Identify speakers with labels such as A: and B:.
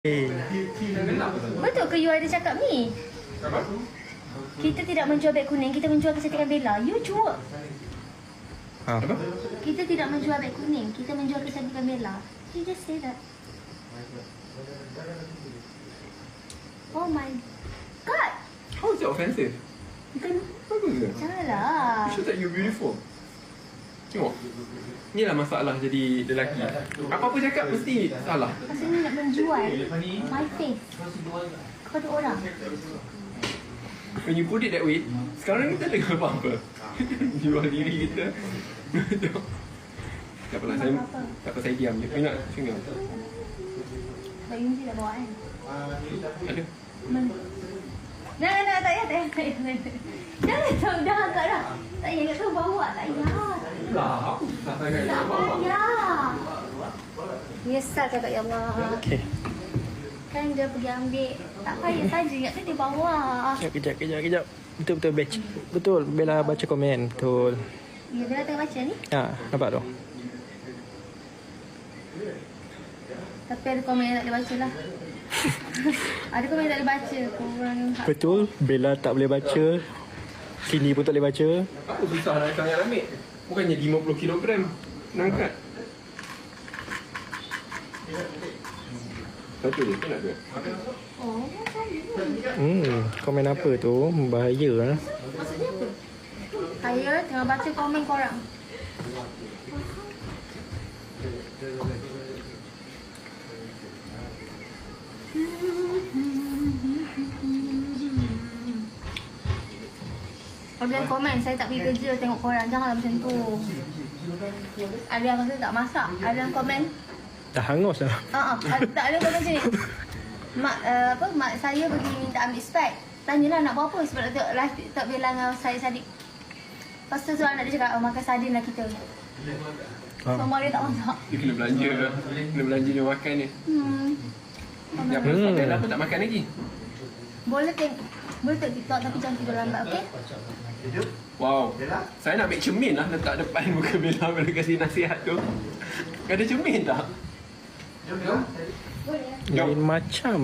A: Betul ke you ada cakap ni?
B: Apa?
A: Kita tidak menjual beg kuning, kita menjual kecantikan Bella. You cuak.
B: Apa?
A: Kita tidak menjual beg kuning, kita menjual kecantikan Bella. You just say that. Oh my god.
B: How is it offensive?
A: Bukan.
B: Bagus ke?
A: Janganlah.
B: You should that you're beautiful. Tengok. Inilah masalah jadi lelaki. Apa-apa cakap mesti salah.
A: Pasal ni nak menjual my face kepada orang.
B: When you put it that way, sekarang kita dengar apa-apa. Jual diri kita. Tak apalah, saya diam je. You nak singgah?
A: Sebab you mesti nak bawa kan?
B: Ada.
A: Jangan, tak payah. Jangan angkat dah. Tak payah, kat tu bawa, tak payah.
B: Lah, tak sangat.
A: Tak payah. Nyesal cakap ya Allah.
C: Okay.
A: Kan dia pergi ambil. Tak payah saja, ingat tu dia bawa.
C: Kejap. Betul batch. Betul, Bella baca komen. Betul.
A: Ya, Bella tengah baca ni.
C: Ha, nampak tu.
A: Tapi ada komen yang tak boleh baca lah. Ada komen yang tak boleh baca. Korang
C: Betul, Bella tak boleh baca. Cindy pun tak boleh baca.
B: Apa susah nak sangat ambil? Bukannya 50 kilogram nak angkat. Satu je, nak ke?
A: Oh,
C: Komen apa tu? Bahaya lah.
A: maksudnya apa? Saya tengah baca komen korang. Ada yang komen, saya tak pergi kerja tengok korang. Janganlah macam tu. Ada yang kata tak masak. Ada yang komen.
C: Dah hangus dah.
A: Tak ada komen macam ni. Mak saya pergi minta ambil spek. Tanyalah nak buat apa sebab tak bilang dengan saya Sadiq. Lepas tu anak dia cakap, makan sardin lah kita. So mak dia tak masak.
B: Dia kena belanja. Kena belanja dia makan ni. Dia apa? Bella pun tak makan lagi.
A: Boleh tengok TikTok tapi jangan tidur lambat, okey?
B: Wow. Saya nak ambil cermin lah letak depan muka Bella bila kasih nasihat tu. Ada cermin tak?
A: Boleh.
C: Lain macam